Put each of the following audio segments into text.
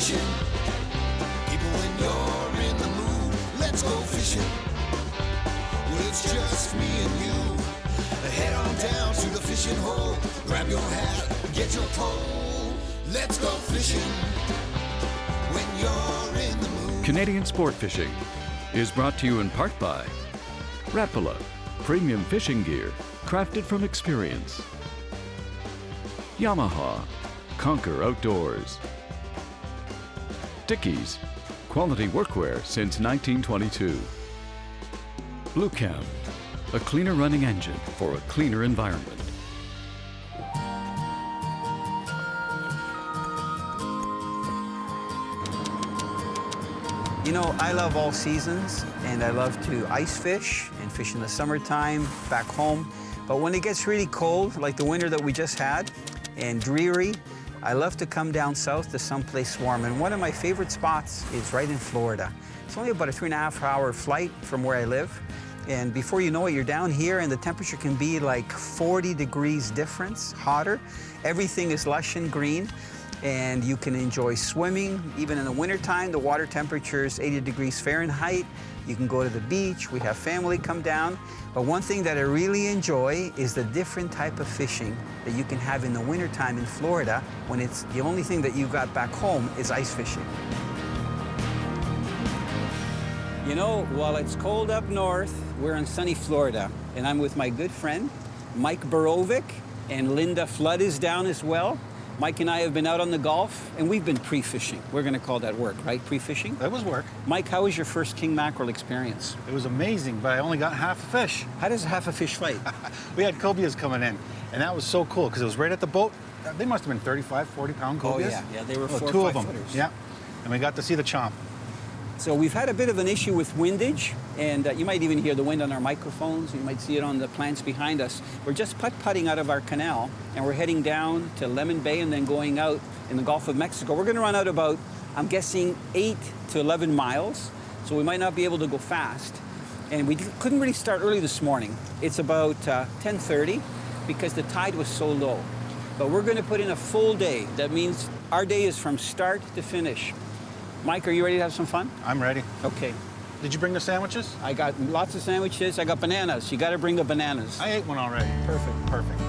fishing. People, when you're in the mood, let's go fishing. Well, it's just me and you. Head on down to the fishing hole. Grab your hat, get your pole. Let's go fishing when you're in the mood. Canadian Sport Fishing is brought to you in part by Rapala, premium fishing gear crafted from experience. Yamaha, conquer outdoors. Dickies, quality workwear since 1922. Blue Cam, a cleaner running engine for a cleaner environment. You know, I love all seasons, and I love to ice fish and fish in the summertime back home. But when it gets really cold, like the winter that we just had, and dreary, I love to come down south to someplace warm. And one of my favorite spots is right in Florida. It's only about a 3.5-hour flight from where I live. And before you know it, you're down here, and the temperature can be like 40 degrees difference, hotter. Everything is lush and green. And you can enjoy swimming. Even in the wintertime, the water temperature is 80 degrees Fahrenheit. You can go to the beach. We have family come down. But one thing that I really enjoy is the different type of fishing that you can have in the wintertime in Florida when it's the only thing that you've got back home is ice fishing. You know, while it's cold up north, we're in sunny Florida. And I'm with my good friend, Mike Borovic, and Linda Flood is down as well. Mike and I have been out on the Gulf, and we've been pre-fishing. We're going to call that work, right? Pre-fishing? That was work. Mike, how was your first king mackerel experience? It was amazing, but I only got half a fish. How does half a fish fight? We had cobias coming in, and that was so cool because it was right at the boat. They must have been 35, 40-pound cobias. Oh, yeah, they were 4 two or of 5 them. footers. Yeah, and we got to see the chomp. So we've had a bit of an issue with windage, and you might even hear the wind on our microphones. You might see it on the plants behind us. We're just putt-putting out of our canal, and we're heading down to Lemon Bay and then going out in the Gulf of Mexico. We're going to run out about, I'm guessing, 8 to 11 miles, so we might not be able to go fast. And we couldn't really start early this morning. It's about 10:30 because the tide was so low. But we're going to put in a full day. That means our day is from start to finish. Mike, are you ready to have some fun? I'm ready. Okay. Did you bring the sandwiches? I got lots of sandwiches. I got bananas. You got to bring the bananas. I ate one already. Perfect. Perfect.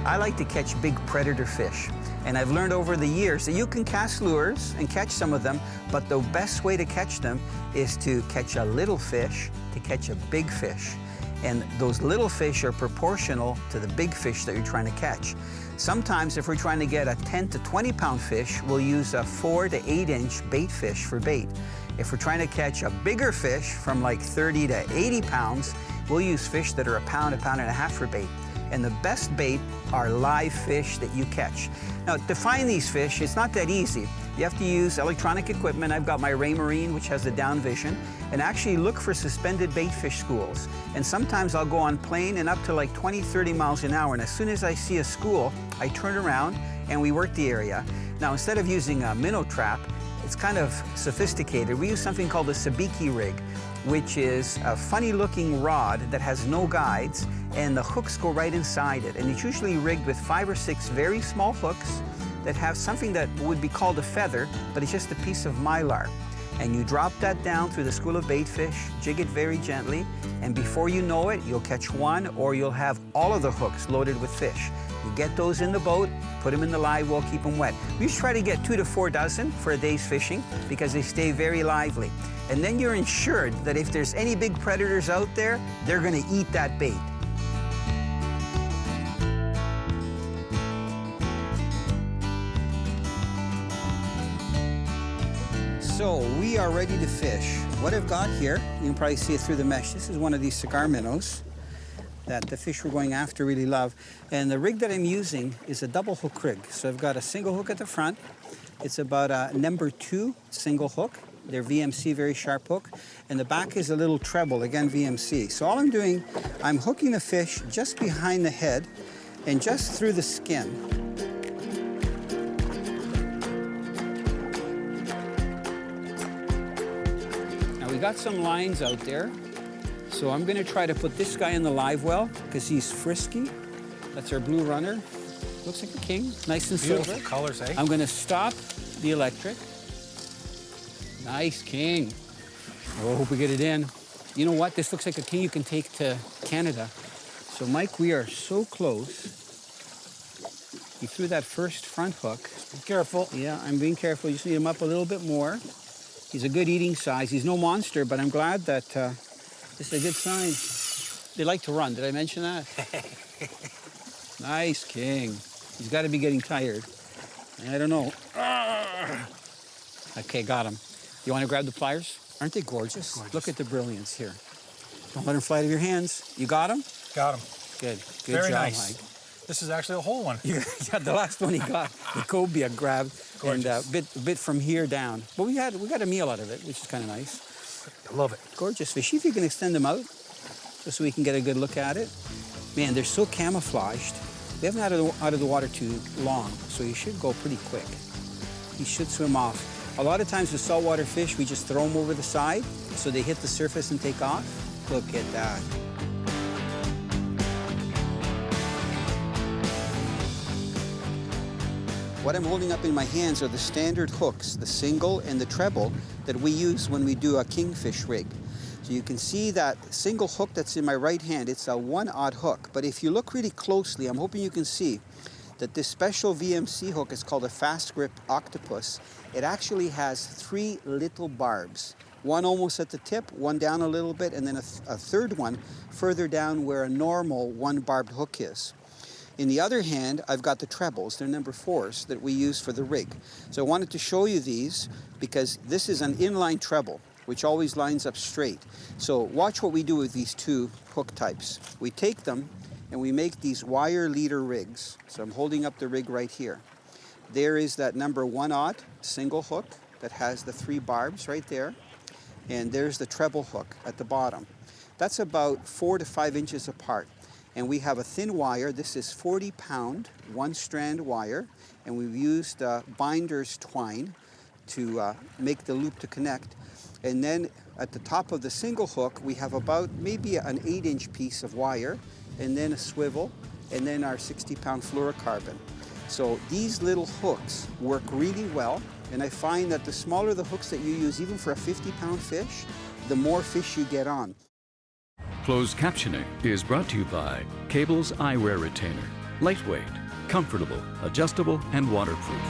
I like to catch big predator fish. And I've learned over the years that you can cast lures and catch some of them, but the best way to catch them is to catch a little fish to catch a big fish. And those little fish are proportional to the big fish that you're trying to catch. Sometimes if we're trying to get a 10 to 20 pound fish, we'll use a 4 to 8 inch bait fish for bait. If we're trying to catch a bigger fish from like 30 to 80 pounds, we'll use fish that are a pound and a half for bait. And the best bait are live fish that you catch. Now, to find these fish, it's not that easy. You have to use electronic equipment. I've got my Ray Marine, which has the down vision, and actually look for suspended bait fish schools. And sometimes I'll go on plane and up to like 20, 30 miles an hour. And as soon as I see a school, I turn around and we work the area. Now, instead of using a minnow trap, it's kind of sophisticated. We use something called a sabiki rig, which is a funny looking rod that has no guides, and the hooks go right inside it. And it's usually rigged with 5 or 6 very small hooks that have something that would be called a feather, but it's just a piece of mylar. And you drop that down through the school of bait fish, jig it very gently, and before you know it, you'll catch one, or you'll have all of the hooks loaded with fish. You get those in the boat, put them in the live well, keep them wet. We just try to get 2 to 4 dozen for a day's fishing because they stay very lively. And then you're ensured that if there's any big predators out there, they're gonna eat that bait. So we are ready to fish. What I've got here, you can probably see it through the mesh. This is one of these cigar minnows that the fish we're going after really love. And the rig that I'm using is a double hook rig. So I've got a single hook at the front. It's about a number 2 single hook. They're VMC, very sharp hook. And the back is a little treble, again VMC. So all I'm doing, I'm hooking the fish just behind the head and just through the skin. We got some lines out there, so I'm going to try to put this guy in the live well because he's frisky, That's our blue runner. Looks like a king, nice and silver. Beautiful colors, eh? I'm gonna stop the electric. Nice king. Oh, I hope we get it in. You know what? This looks like a king you can take to Canada. So, Mike, we are so close. You threw that first front hook. Be careful. Yeah, I'm being careful. You just need him up a little bit more. He's a good eating size. He's no monster, but I'm glad that this is a good sign. They like to run. Did I mention that? Nice king. He's got to be getting tired. I don't know. Okay, got him. You want to grab the pliers? Aren't they gorgeous? Look at the brilliance here. Don't let him fly out of your hands. You got him? Got him. Good. Good Very job, nice. Mike. This is actually a whole one. Yeah, the last one he got, the cobia grabbed, and a bit from here down. But we got a meal out of it, which is kind of nice. I love it. Gorgeous fish. See if you can extend them out, just so we can get a good look at it. Man, they're so camouflaged. They haven't out of the water too long, so you should go pretty quick. He should swim off. A lot of times with saltwater fish, we just throw them over the side, so they hit the surface and take off. Look at that. What I'm holding up in my hands are the standard hooks, the single and the treble, that we use when we do a kingfish rig. So you can see that single hook that's in my right hand, it's a 1/0 hook. But if you look really closely, I'm hoping you can see that this special VMC hook is called a fast grip octopus. It actually has 3 little barbs. One almost at the tip, one down a little bit, and then a third one further down where a normal 1-barbed hook is. In the other hand, I've got the trebles, they're number 4s that we use for the rig. So I wanted to show you these because this is an inline treble, which always lines up straight. So watch what we do with these 2 hook types. We take them and we make these wire leader rigs. So I'm holding up the rig right here. There is that number 1/0 single hook that has the 3 barbs right there. And there's the treble hook at the bottom. That's about 4 to 5 inches apart. And we have a thin wire. This is 40-pound, 1-strand wire. And we've used binder's twine to make the loop to connect. And then at the top of the single hook, we have about maybe an 8-inch piece of wire, and then a swivel, and then our 60-pound fluorocarbon. So these little hooks work really well. And I find that the smaller the hooks that you use, even for a 50-pound fish, the more fish you get on. Closed captioning is brought to you by Cable's Eyewear Retainer. Lightweight, comfortable, adjustable, and waterproof.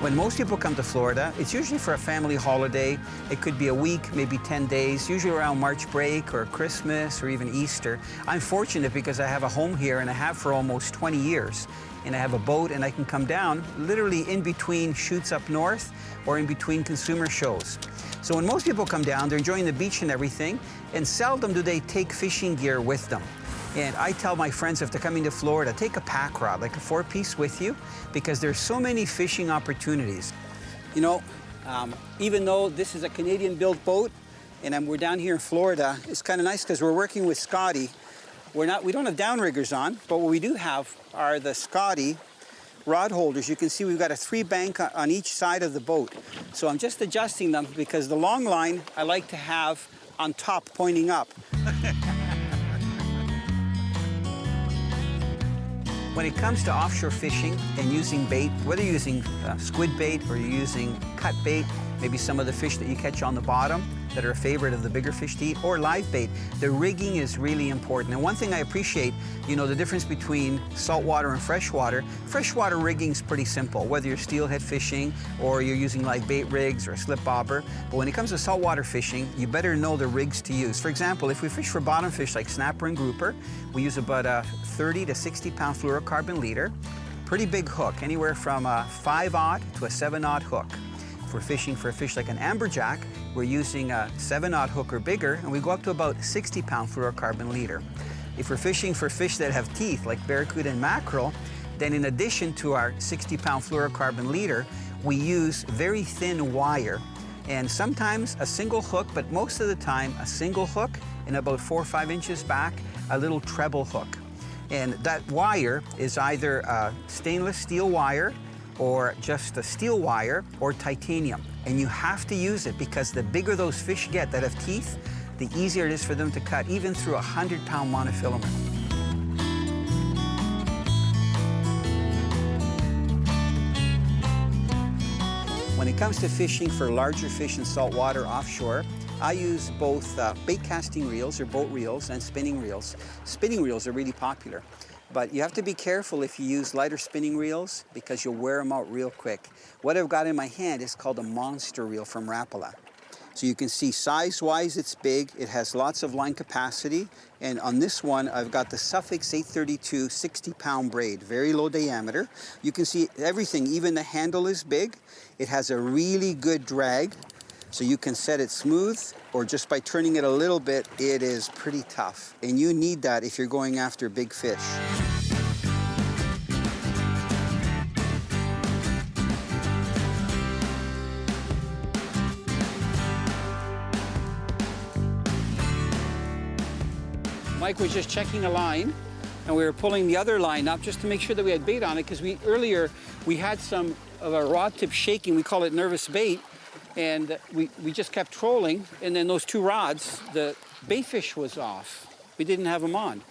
When most people come to Florida, it's usually for a family holiday. It could be a week, maybe 10 days, usually around March break or Christmas or even Easter. I'm fortunate because I have a home here, and I have for almost 20 years. And I have a boat, and I can come down literally in between shoots up north or in between consumer shows. So when most people come down, they're enjoying the beach and everything, and seldom do they take fishing gear with them. And I tell my friends, if they're coming to Florida, take a pack rod, like a 4-piece with you, because there's so many fishing opportunities. You know, even though this is a Canadian-built boat, and we're down here in Florida, it's kind of nice because we're working with Scotty. We don't have downriggers on, but what we do have are the Scotty rod holders. You can see we've got a 3-bank on each side of the boat. So I'm just adjusting them because the long line I like to have on top pointing up. When it comes to offshore fishing and using bait, whether you're using squid bait or you're using cut bait, maybe some of the fish that you catch on the bottom that are a favorite of the bigger fish to eat, or live bait, the rigging is really important. And one thing I appreciate, you know, the difference between saltwater and freshwater. Freshwater rigging is pretty simple, whether you're steelhead fishing or you're using live bait rigs or a slip bobber. But when it comes to saltwater fishing, you better know the rigs to use. For example, if we fish for bottom fish like snapper and grouper, we use about a 30 to 60-pound fluorocarbon leader. Pretty big hook, anywhere from a 5/0 to a 7/0 hook. If we're fishing for a fish like an amberjack, we're using a 7/0 hook or bigger, and we go up to about 60-pound fluorocarbon leader. If we're fishing for fish that have teeth, like barracuda and mackerel, then in addition to our 60-pound fluorocarbon leader, we use very thin wire, and sometimes a single hook, but most of the time a single hook, and about 4 or 5 inches back, a little treble hook. And that wire is either stainless steel wire or just a steel wire or titanium. And you have to use it because the bigger those fish get that have teeth, the easier it is for them to cut, even through a 100-pound monofilament. When it comes to fishing for larger fish in saltwater offshore, I use both bait casting reels or boat reels and spinning reels. Spinning reels are really popular, but you have to be careful if you use lighter spinning reels because you'll wear them out real quick. What I've got in my hand is called a monster reel from Rapala. So you can see size-wise it's big, it has lots of line capacity, and on this one I've got the Suffix 832 60-pound braid, very low diameter. You can see everything, even the handle is big. It has a really good drag, so you can set it smooth, or just by turning it a little bit, it is pretty tough. And you need that if you're going after big fish. Mike was just checking a line, and we were pulling the other line up just to make sure that we had bait on it, because earlier we had some of a rod tip shaking. We call it nervous bait, and we just kept trolling, and then those two rods, the bait fish was off. We didn't have them on.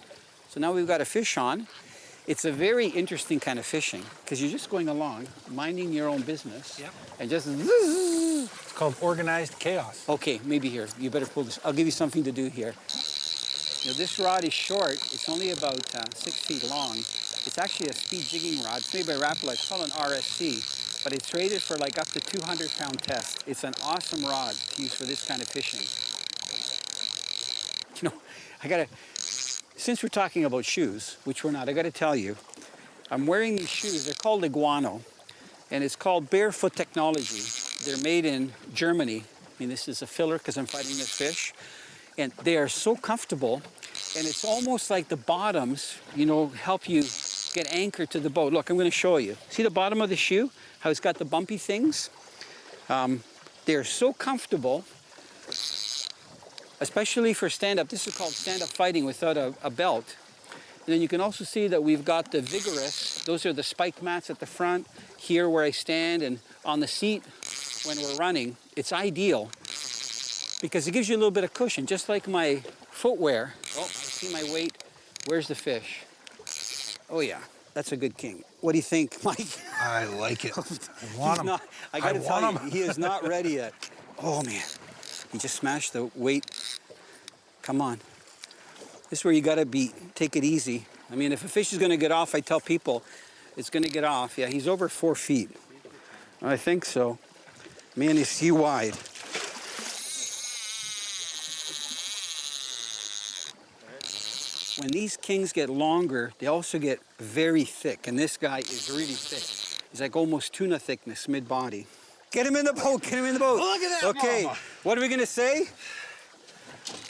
So now we've got a fish on. It's a very interesting kind of fishing, because you're just going along, minding your own business, and just zzz. It's called organized chaos. Okay, maybe here. You better pull this. I'll give you something to do here. You know, this rod is short. It's only about 6 feet long. It's actually a speed jigging rod. It's made by Rapala. It's called an RSC, but it's rated for like up to 200-pound test. It's an awesome rod to use for this kind of fishing. You know, since we're talking about shoes, which we're not, I gotta tell you, I'm wearing these shoes. They're called Iguano, and it's called Barefoot Technology. They're made in Germany. I mean, this is a filler because I'm fighting this fish. And they are so comfortable, and it's almost like the bottoms, you know, help you get anchored to the boat. Look, I'm going to show you. See the bottom of the shoe? How it's got the bumpy things? They're so comfortable, especially for stand-up. This is called stand-up fighting without a belt. And then you can also see that we've got the Vigorous. Those are the spike mats at the front, here where I stand, and on the seat when we're running. It's ideal, because it gives you a little bit of cushion, just like my footwear. Oh, I see my weight. Where's the fish? Oh yeah, that's a good king. What do you think, Mike? I like it. I want him. I gotta tell you, he is not ready yet. Oh man, he just smashed the weight. Come on. This is where you gotta take it easy. I mean, if a fish is gonna get off, I tell people, it's gonna get off. Yeah, he's over 4 feet. I think so. Man, is he wide. When these kings get longer, they also get very thick, and this guy is really thick. He's like almost tuna thickness, mid-body. Get him in the boat, get him in the boat. Look at that, okay, mama. What are we gonna say?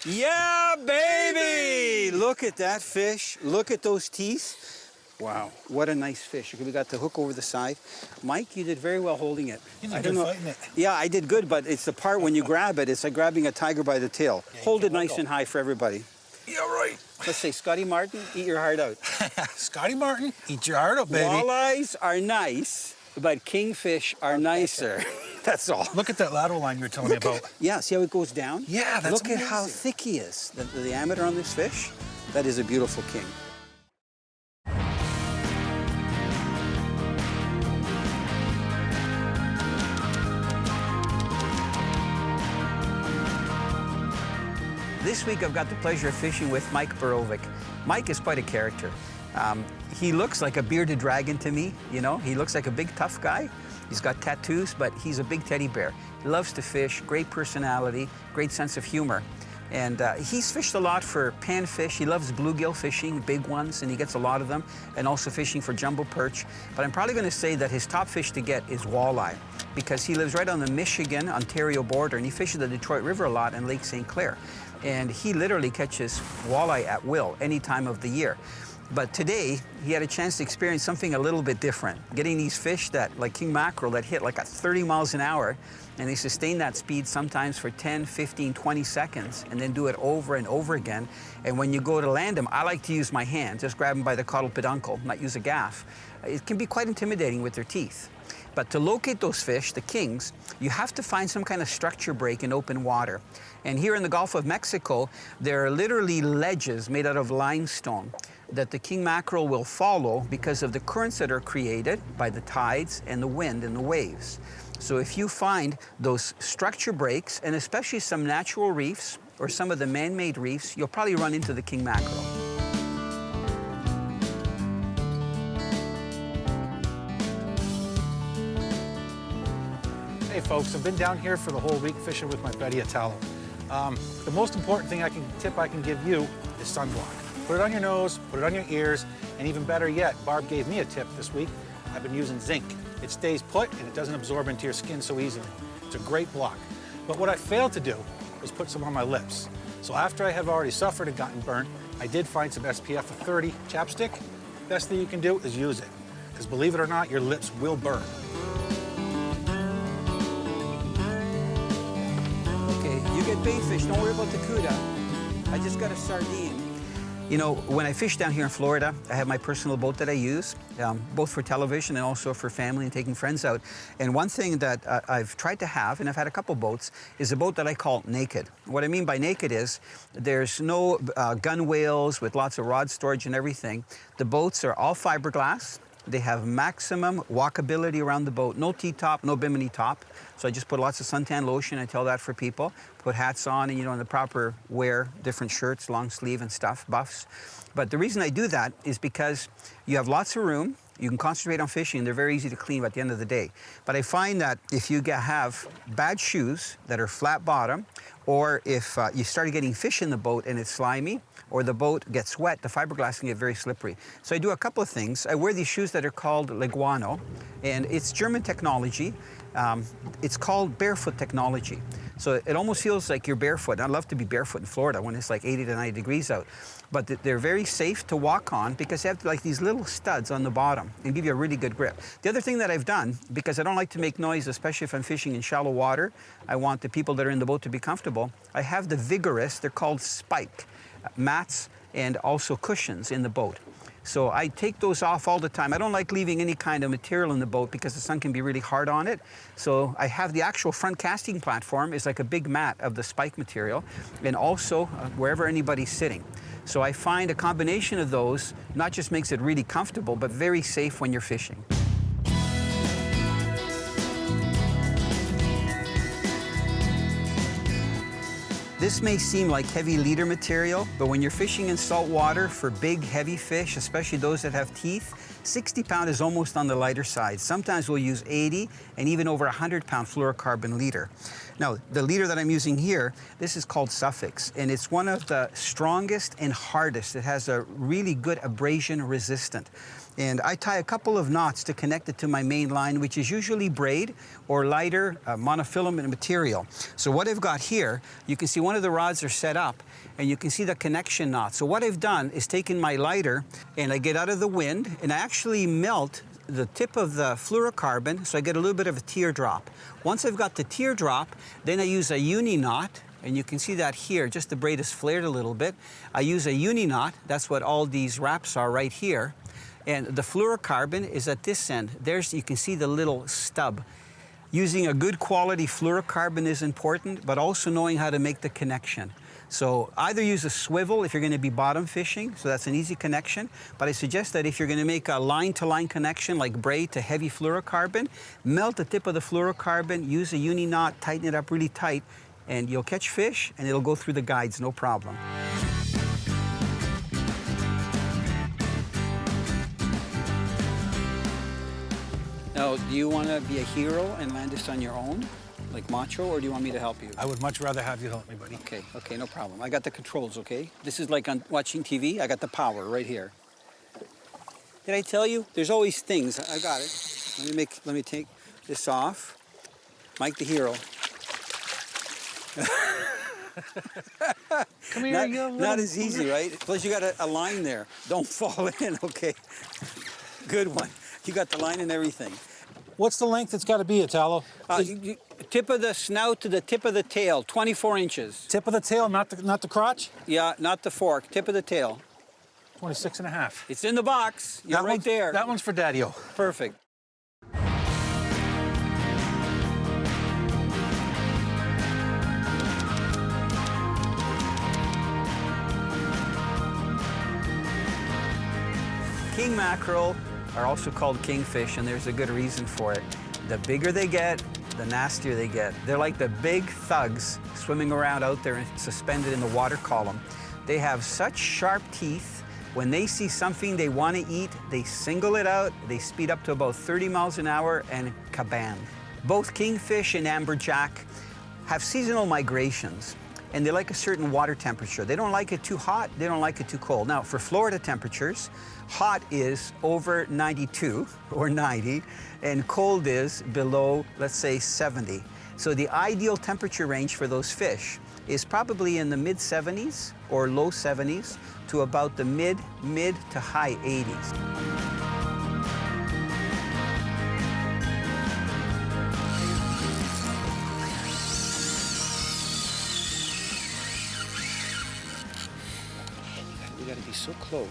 Yeah, baby! Look at that fish. Look at those teeth. Wow, what a nice fish. Okay, we got the hook over the side. Mike, you did very well holding it. You did good fighting it. Yeah, I did good, but it's the part when you grab it, it's like grabbing a tiger by the tail. Yeah, hold it nice and high for everybody. Yeah, right. Let's say, Scotty Martin, eat your heart out. Scotty Martin, eat your heart out, baby. Walleyes are nice, but kingfish are nicer. That's all. Look at that lateral line you were telling me about. Yeah, see how it goes down? Yeah, that's Look at how thick he is. The diameter on this fish, that is a beautiful king. This week I've got the pleasure of fishing with Mike Borovic. Mike is quite a character. He looks like a bearded dragon to me, you know? He looks like a big tough guy. He's got tattoos, but he's a big teddy bear. He loves to fish, great personality, great sense of humor. And he's fished a lot for panfish. He loves bluegill fishing, big ones, and he gets a lot of them, and also fishing for jumbo perch. But I'm probably going to say that his top fish to get is walleye, because he lives right on the Michigan-Ontario border, and he fishes the Detroit River a lot and Lake St. Clair. And he literally catches walleye at will any time of the year. But today, he had a chance to experience something a little bit different. Getting these fish that, like king mackerel, that hit like at 30 miles an hour, and they sustain that speed sometimes for 10, 15, 20 seconds, and then do it over and over again. And when you go to land them, I like to use my hand, just grab them by the caudal peduncle, not use a gaff. It can be quite intimidating with their teeth. But to locate those fish, the kings, you have to find some kind of structure break in open water. And here in the Gulf of Mexico, there are literally ledges made out of limestone that the king mackerel will follow because of the currents that are created by the tides and the wind and the waves. So if you find those structure breaks, and especially some natural reefs or some of the man-made reefs, you'll probably run into the king mackerel. Hey folks, I've been down here for the whole week fishing with my buddy Italo. The most important tip I can give you is sunblock. Put it on your nose, put it on your ears, and even better yet, Barb gave me a tip this week. I've been using zinc. It stays put and it doesn't absorb into your skin so easily. It's a great block. But what I failed to do was put some on my lips. So after I have already suffered and gotten burnt, I did find some SPF of 30 chapstick. Best thing you can do is use it. Because believe it or not, your lips will burn. You get bait fish, don't worry about the cuda. I just got a sardine. You know, when I fish down here in Florida, I have my personal boat that I use, both for television and also for family and taking friends out. And one thing that I've tried to have, and I've had a couple boats, is a boat that I call naked. What I mean by naked is there's no gun whales with lots of rod storage and everything. The boats are all fiberglass. They have maximum walkability around the boat. No T-top, no bimini top. So I just put lots of suntan lotion. I tell that for people. Put hats on and, you know, in the proper wear, different shirts, long sleeve and stuff, buffs. But the reason I do that is because you have lots of room. You can concentrate on fishing, and they're very easy to clean at the end of the day. But I find that if you have bad shoes that are flat bottom, or if you start getting fish in the boat and it's slimy, or the boat gets wet, the fiberglass can get very slippery. So I do a couple of things. I wear these shoes that are called Leguano, and it's German technology. It's called barefoot technology. So it almost feels like you're barefoot. I love to be barefoot in Florida when it's like 80 to 90 degrees out. But they're very safe to walk on because they have like these little studs on the bottom and give you a really good grip. The other thing that I've done, because I don't like to make noise, especially if I'm fishing in shallow water, I want the people that are in the boat to be comfortable. I have the Vigorous, they're called spike mats and also cushions in the boat. So I take those off all the time. I don't like leaving any kind of material in the boat because the sun can be really hard on it. So I have the actual front casting platform is like a big mat of the spike material, and also wherever anybody's sitting. So I find a combination of those not just makes it really comfortable, but very safe when you're fishing. This may seem like heavy leader material, but when you're fishing in salt water for big, heavy fish, especially those that have teeth, 60 pound is almost on the lighter side. Sometimes we'll use 80 and even over 100 pound fluorocarbon leader. Now, the leader that I'm using here, this is called Suffix, and it's one of the strongest and hardest. It has a really good abrasion resistant. And I tie a couple of knots to connect it to my main line, which is usually braid or lighter monofilament material. So what I've got here, you can see one of the rods are set up, and you can see the connection knot. So what I've done is taken my lighter, and I get out of the wind, and I actually melt the tip of the fluorocarbon, so I get a little bit of a teardrop. Once I've got the teardrop, then I use a uni knot, and you can see that here, just the braid is flared a little bit. I use a uni knot, that's what all these wraps are right here. And the fluorocarbon is at this end. There's, you can see the little stub. Using a good quality fluorocarbon is important, but also knowing how to make the connection. So either use a swivel if you're going to be bottom fishing, so that's an easy connection, but I suggest that if you're going to make a line-to-line connection like braid to heavy fluorocarbon, melt the tip of the fluorocarbon, use a uni knot, tighten it up really tight, and you'll catch fish and it'll go through the guides, no problem. Now, do you want to be a hero and land this on your own, like macho, or do you want me to help you? I would much rather have you help me, buddy. Okay, no problem. I got the controls, okay? This is like on watching TV. I got the power right here. Did I tell you? There's always things. I got it. Let me take this off. Mike the hero. Come here, you Not, little... not as easy, right? Plus you got a line there. Don't fall in, okay? Good one. You got the line and everything. What's the length it's got to be, Italo? Tip of the snout to the tip of the tail, 24 inches. Tip of the tail, not the crotch? Yeah, not the fork, tip of the tail. 26 and a half. It's in the box. You're That right one's, there. That one's for Daddy-O. Perfect. King mackerel are also called kingfish, and there's a good reason for it. The bigger they get, the nastier they get. They're like the big thugs swimming around out there and suspended in the water column. They have such sharp teeth. When they see something they want to eat, they single it out, they speed up to about 30 miles an hour, and kabam. Both kingfish and amberjack have seasonal migrations, and they like a certain water temperature. They don't like it too hot, they don't like it too cold. Now, for Florida temperatures, hot is over 92 or 90, and cold is below, let's say, 70. So the ideal temperature range for those fish is probably in the mid-70s or low 70s to about the mid to high 80s. You gotta be so close.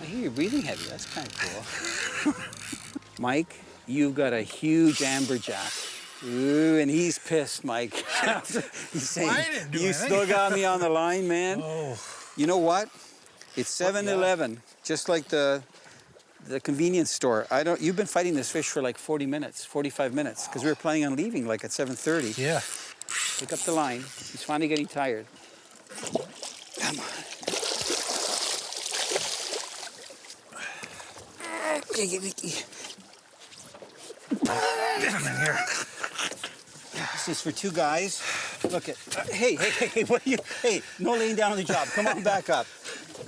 I hear you breathing heavy. That's kind of cool. Mike, you've got a huge amberjack. Ooh, and he's pissed, Mike. He's saying, I didn't do you anything." still got me on the line, man. Oh. You know what? It's 7-Eleven, just like the convenience store. You've been fighting this fish for like 40 minutes, 45 minutes, because we were planning on leaving like at 7:30. Yeah. Pick up the line. He's finally getting tired. Come on. Get him in here. This is for two guys. Look at, hey, what are you, hey, no laying down on the job. Come on, back up.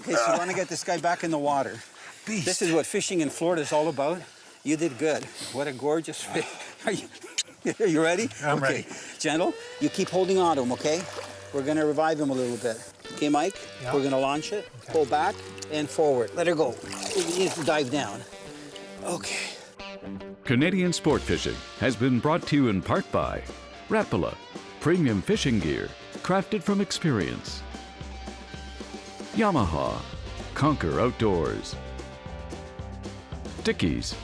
Okay, so you want to get this guy back in the water. Beast. This is what fishing in Florida is all about. You did good. What a gorgeous fish. Are you ready? I'm ready. Gentle, you keep holding on to him, okay? We're gonna revive him a little bit. Okay, Mike? Yeah. We're gonna launch it. Okay. Pull back and forward. Let her go. You need to dive down. Okay. Canadian Sport Fishing has been brought to you in part by Rapala, premium fishing gear crafted from experience. Yamaha, conquer outdoors. Dickies,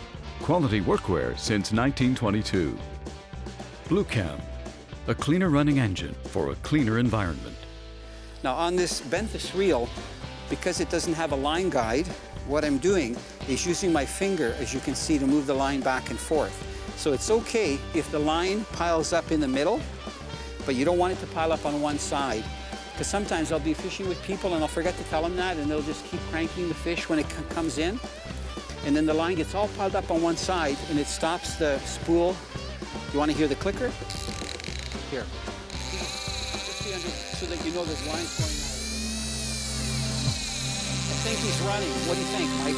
quality workwear since 1922. Blue Cam, a cleaner running engine for a cleaner environment. Now on this benthish reel, because it doesn't have a line guide, what I'm doing is using my finger, as you can see, to move the line back and forth. So it's okay if the line piles up in the middle, but you don't want it to pile up on one side. Because sometimes I'll be fishing with people and I'll forget to tell them that, and they'll just keep cranking the fish when it comes in. And then the line gets all piled up on one side and it stops the spool. You want to hear the clicker? Here. Just see under, so that you know there's lines going on. I think he's running. What do you think, Mike?